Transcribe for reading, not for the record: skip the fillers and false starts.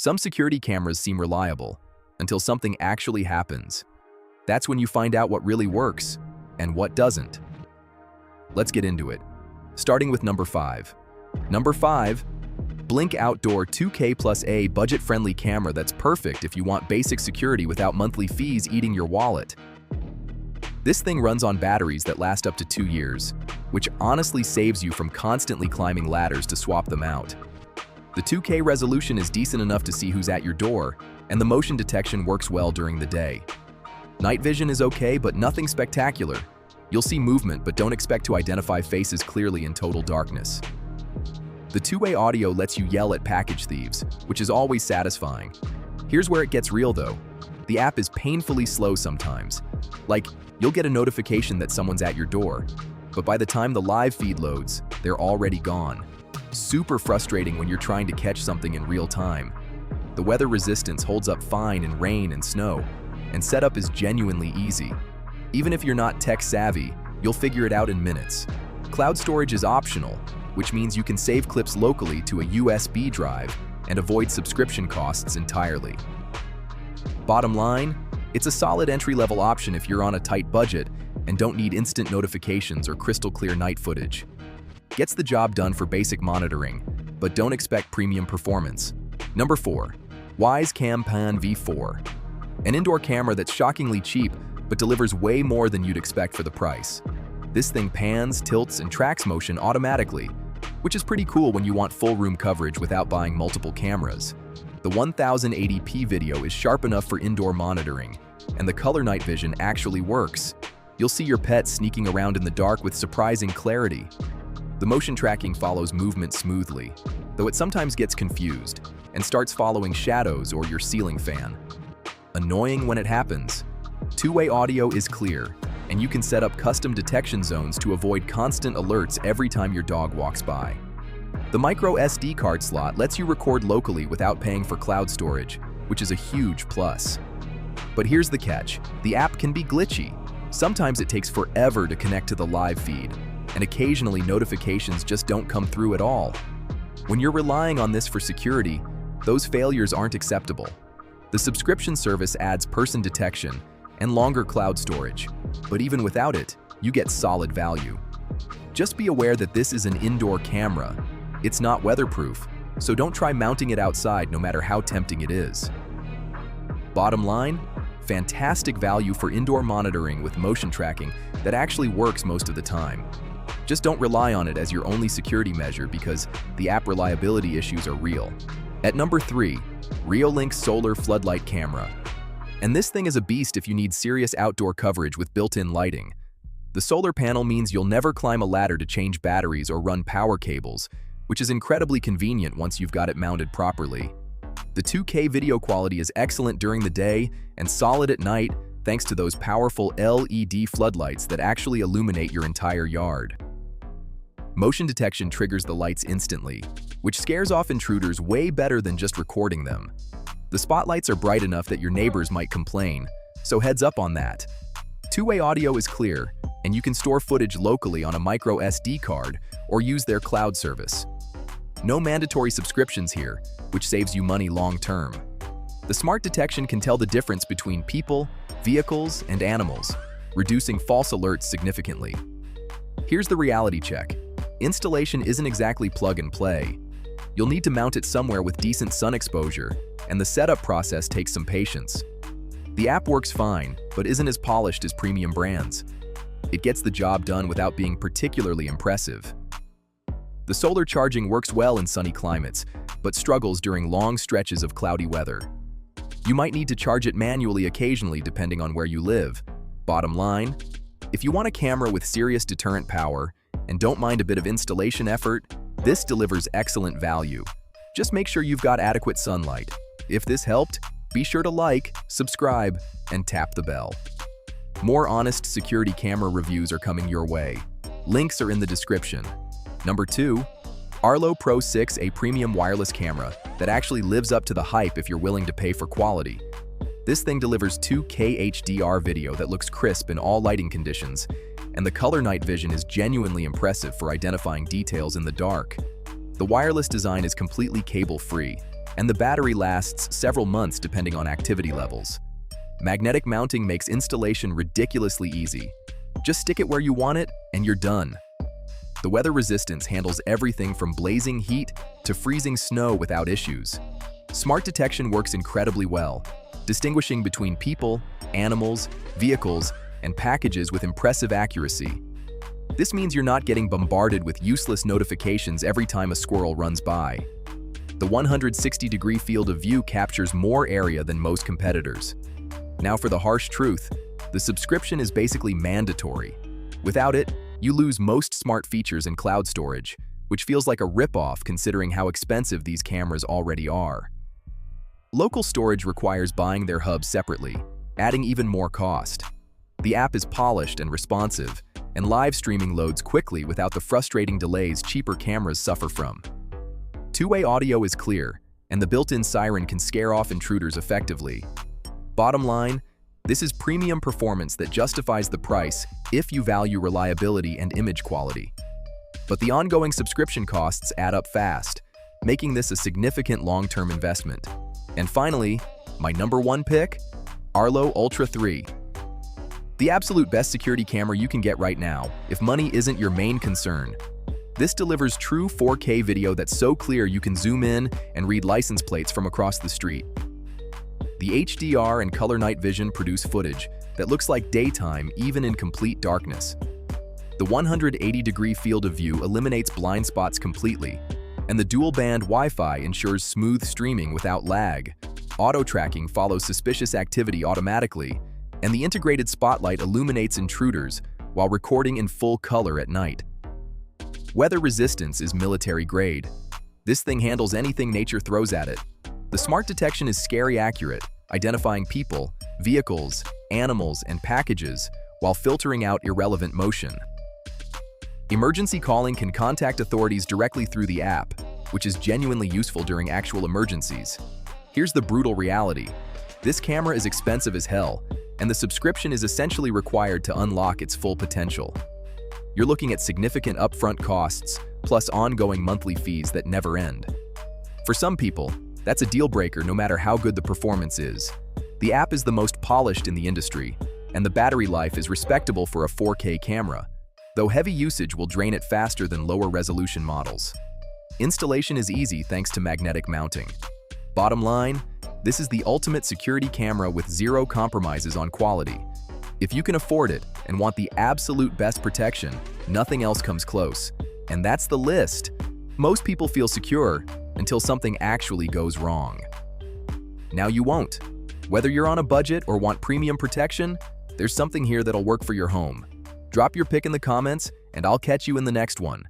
Some security cameras seem reliable until something actually happens. That's when you find out what really works and what doesn't. Let's get into it. Starting with number 5. Number 5, Blink Outdoor 2K+A budget-friendly camera that's perfect if you want basic security without monthly fees eating your wallet. This thing runs on batteries that last up to 2 years, which honestly saves you from constantly climbing ladders to swap them out. The 2K resolution is decent enough to see who's at your door, and the motion detection works well during the day. Night vision is okay, but nothing spectacular. You'll see movement, but don't expect to identify faces clearly in total darkness. The two-way audio lets you yell at package thieves, which is always satisfying. Here's where it gets real though. The app is painfully slow sometimes. Like, you'll get a notification that someone's at your door, but by the time the live feed loads, they're already gone. Super frustrating when you're trying to catch something in real time. The weather resistance holds up fine in rain and snow, and setup is genuinely easy. Even if you're not tech savvy, you'll figure it out in minutes. Cloud storage is optional, which means you can save clips locally to a USB drive and avoid subscription costs entirely. Bottom line, it's a solid entry-level option if you're on a tight budget and don't need instant notifications or crystal-clear night footage. Gets the job done for basic monitoring, but don't expect premium performance. Number 4, Wyze Cam Pan V4. An indoor camera that's shockingly cheap, but delivers way more than you'd expect for the price. This thing pans, tilts, and tracks motion automatically, which is pretty cool when you want full room coverage without buying multiple cameras. The 1080p video is sharp enough for indoor monitoring, and the color night vision actually works. You'll see your pet sneaking around in the dark with surprising clarity. The motion tracking follows movement smoothly, though it sometimes gets confused and starts following shadows or your ceiling fan. Annoying when it happens. Two-way audio is clear, and you can set up custom detection zones to avoid constant alerts every time your dog walks by. The micro SD card slot lets you record locally without paying for cloud storage, which is a huge plus. But here's the catch. The app can be glitchy. Sometimes it takes forever to connect to the live feed, and occasionally notifications just don't come through at all. When you're relying on this for security, those failures aren't acceptable. The subscription service adds person detection and longer cloud storage, but even without it, you get solid value. Just be aware that this is an indoor camera. It's not weatherproof, so don't try mounting it outside no matter how tempting it is. Bottom line, fantastic value for indoor monitoring with motion tracking that actually works most of the time. Just don't rely on it as your only security measure because the app reliability issues are real. At number 3, Reolink Solar Floodlight Camera. And this thing is a beast if you need serious outdoor coverage with built-in lighting. The solar panel means you'll never climb a ladder to change batteries or run power cables, which is incredibly convenient once you've got it mounted properly. The 2K video quality is excellent during the day and solid at night thanks to those powerful LED floodlights that actually illuminate your entire yard. Motion detection triggers the lights instantly, which scares off intruders way better than just recording them. The spotlights are bright enough that your neighbors might complain, so heads up on that. Two-way audio is clear, and you can store footage locally on a micro SD card or use their cloud service. No mandatory subscriptions here, which saves you money long-term. The smart detection can tell the difference between people, vehicles, and animals, reducing false alerts significantly. Here's the reality check. Installation isn't exactly plug and play. You'll need to mount it somewhere with decent sun exposure, and the setup process takes some patience. The app works fine, but isn't as polished as premium brands. It gets the job done without being particularly impressive. The solar charging works well in sunny climates, but struggles during long stretches of cloudy weather. You might need to charge it manually occasionally depending on where you live. Bottom line, if you want a camera with serious deterrent power and don't mind a bit of installation effort, this delivers excellent value. Just make sure you've got adequate sunlight. If this helped, be sure to like, subscribe, and tap the bell. More honest security camera reviews are coming your way. Links are in the description. Number 2, Arlo Pro 6, a premium wireless camera that actually lives up to the hype if you're willing to pay for quality. This thing delivers 2K HDR video that looks crisp in all lighting conditions, and the color night vision is genuinely impressive for identifying details in the dark. The wireless design is completely cable-free, and the battery lasts several months depending on activity levels. Magnetic mounting makes installation ridiculously easy. Just stick it where you want it, and you're done. The weather resistance handles everything from blazing heat to freezing snow without issues. Smart detection works incredibly well, distinguishing between people, animals, vehicles, and packages with impressive accuracy. This means you're not getting bombarded with useless notifications every time a squirrel runs by. The 160-degree field of view captures more area than most competitors. Now for the harsh truth, the subscription is basically mandatory. Without it, you lose most smart features and cloud storage, which feels like a rip-off considering how expensive these cameras already are. Local storage requires buying their hub separately, adding even more cost. The app is polished and responsive, and live streaming loads quickly without the frustrating delays cheaper cameras suffer from. Two-way audio is clear, and the built-in siren can scare off intruders effectively. Bottom line, this is premium performance that justifies the price if you value reliability and image quality. But the ongoing subscription costs add up fast, making this a significant long-term investment. And finally, my number one pick, Arlo Ultra 3. The absolute best security camera you can get right now, if money isn't your main concern. This delivers true 4K video that's so clear you can zoom in and read license plates from across the street. The HDR and color night vision produce footage that looks like daytime even in complete darkness. The 180-degree field of view eliminates blind spots completely, and the dual-band Wi-Fi ensures smooth streaming without lag. Auto-tracking follows suspicious activity automatically, and the integrated spotlight illuminates intruders while recording in full color at night. Weather resistance is military grade. This thing handles anything nature throws at it. The smart detection is scary accurate, identifying people, vehicles, animals, and packages while filtering out irrelevant motion. Emergency calling can contact authorities directly through the app, which is genuinely useful during actual emergencies. Here's the brutal reality. This camera is expensive as hell, and the subscription is essentially required to unlock its full potential. You're looking at significant upfront costs, plus ongoing monthly fees that never end. For some people, that's a deal breaker no matter how good the performance is. The app is the most polished in the industry, and the battery life is respectable for a 4K camera, though heavy usage will drain it faster than lower resolution models. Installation is easy thanks to magnetic mounting. Bottom line, this is the ultimate security camera with zero compromises on quality. If you can afford it and want the absolute best protection, nothing else comes close. And that's the list. Most people feel secure until something actually goes wrong. Now you won't. Whether you're on a budget or want premium protection, there's something here that'll work for your home. Drop your pick in the comments, and I'll catch you in the next one.